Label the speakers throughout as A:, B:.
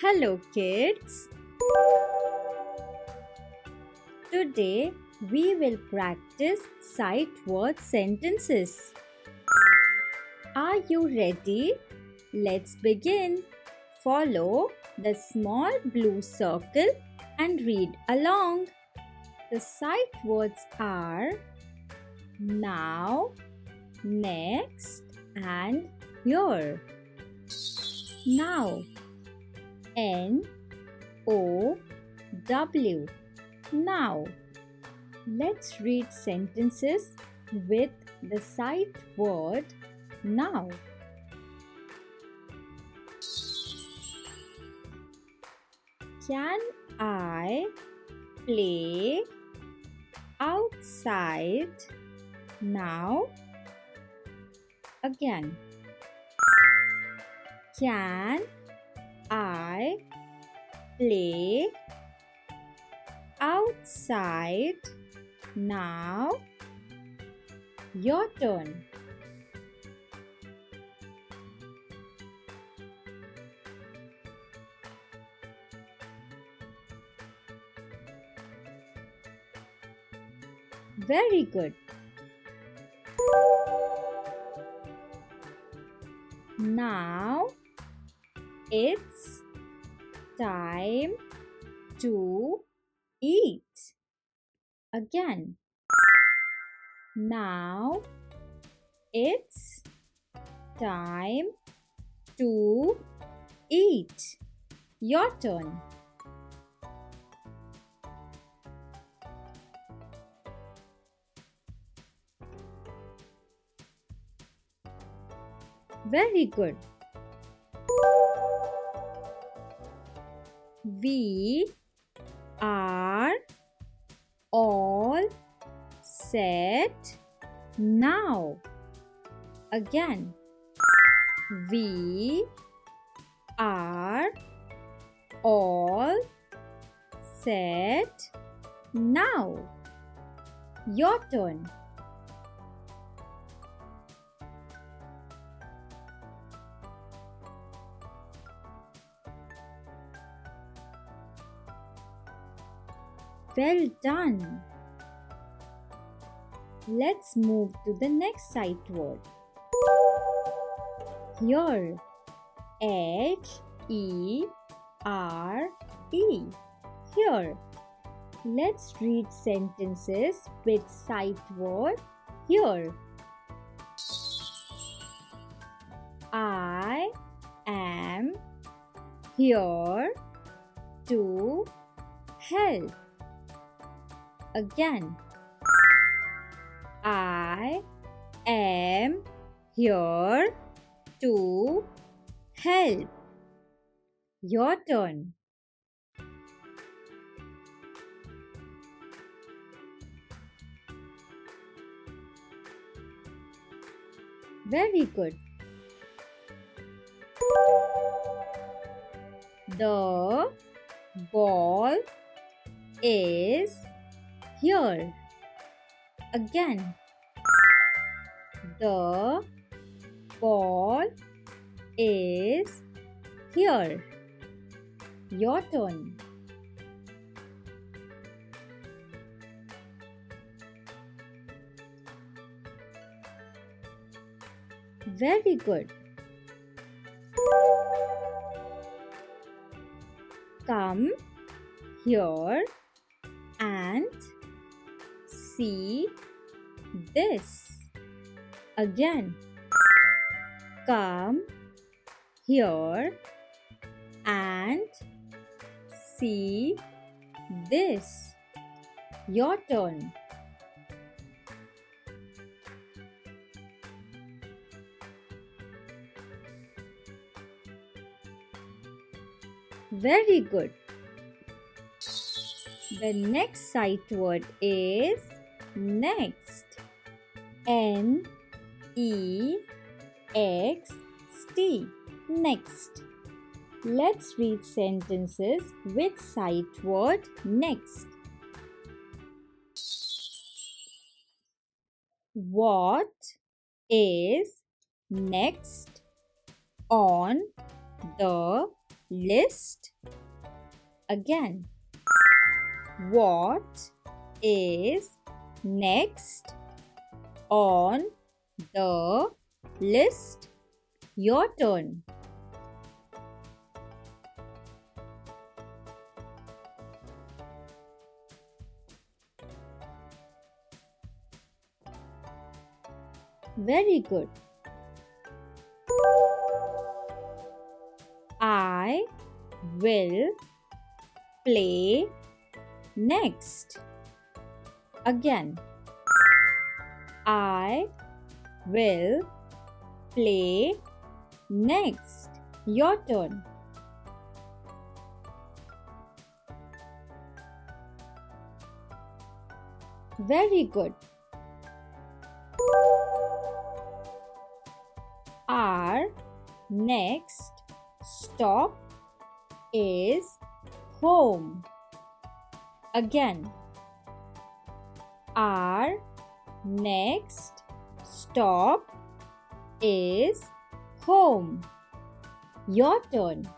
A: Hello, kids. Today we will practice sight word sentences. Are you ready? Let's begin. Follow the small blue circle and read along. The sight words are now, next, and here. Now. N-O-W. Now, let's read sentences with the sight word now. Can I play outside now? Again. Can I play outside now? Your turn. Very good. Now it's time to eat. Again. Now it's time to eat. Your turn. Very good. We are all set now. Again. We are all set now. Your turn. Well done. Let's move to the next sight word. Here. H-E-R-E. Here. Let's read sentences with sight word here. I am here to help. Again. I am here to help. Your turn. Very good. The ball is here. Again. The ball is here. Your turn. Very good. Come here and see this. Again. Come here and see this. Your turn. Very good. The next sight word is next. N-E-X-T. Next. Let's read sentences with sight word next. What is next on the list. Again. What is next on the list? Your turn. Very good. I will play next. Again. I will play next. Your turn. Very good. Our next stop is home. Again. Our next stop is home. Your turn.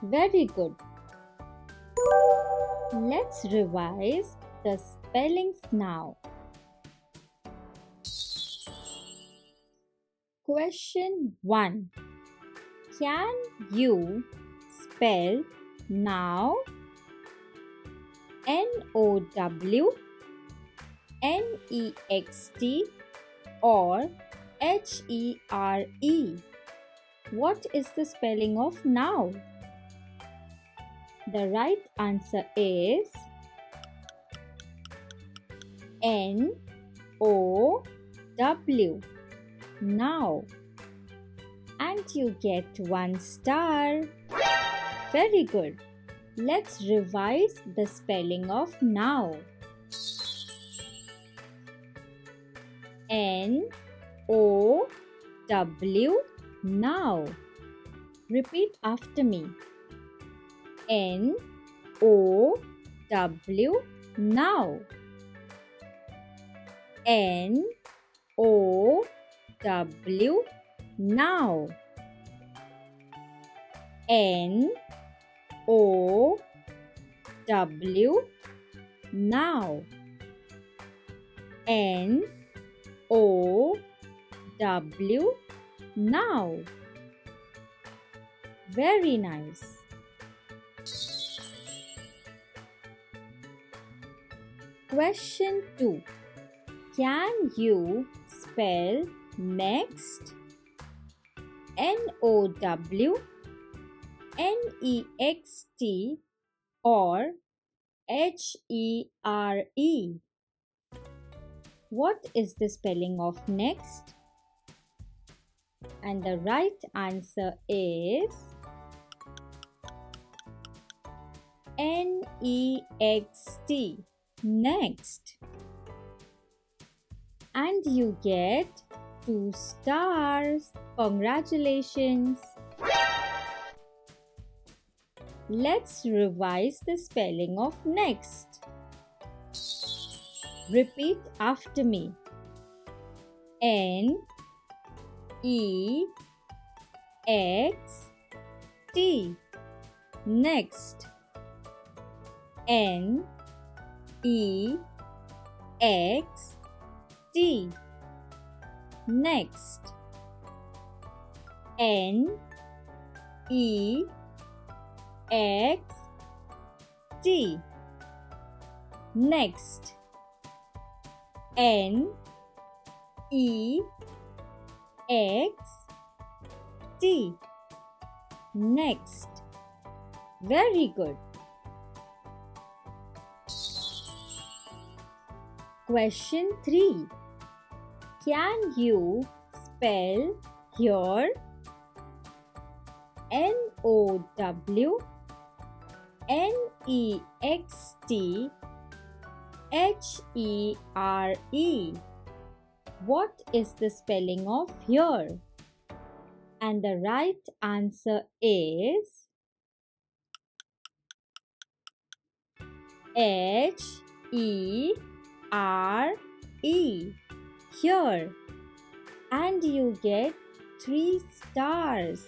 A: Very good. Let's revise the spellings now. Question 1. Can you spell now? N-O-W-N-E-X-T or H-E-R-E? What is the spelling of now? The right answer is N-O-W. Now. And you get 1 star. Very good. Let's revise the spelling of now. N-O-W. Now. Repeat after me. N-O-W. Now. N-O-W. Now. N-O-W. Now. N-O-W. Now. Very nice. Question 2. Can you spell next? N-O-W-N-E-X-T or H-E-R-E? What is the spelling of next? And the right answer is N-E-X-T. Next. And you get 2 stars. Congratulations. Let's revise the spelling of next. Repeat after me. N-E-X-T. Next. N-E-X-T. Next. N-E-X-T. Next. N-E-X-T. Next. Very good. Question 3. Can you spell here? N-O-W-N-E-X-T-H-E-R-E. What is the spelling of here? And the right answer is H-E-R-E. here. And you get 3 stars.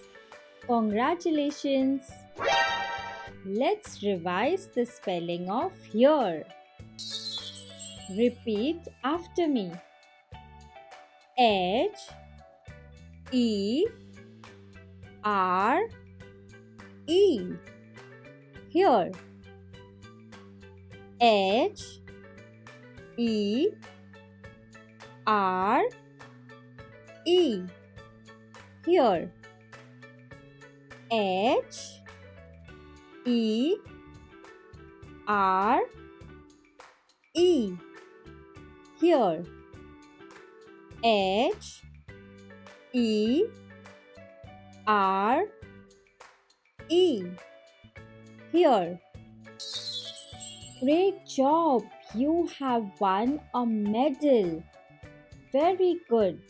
A: Congratulations! Let's revise the spelling of here. Repeat after me. H E R E. Here. H E R E. Here. H E R E. Here. H E R E. Here. Great job! You have won a medal. Very good.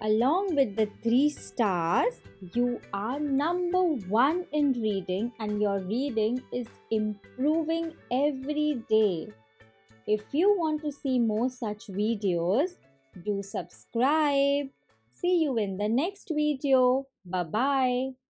A: Along with the 3 stars, you are number 1 in reading and your reading is improving every day. If you want to see more such videos, do subscribe. See you in the next video. Bye-bye.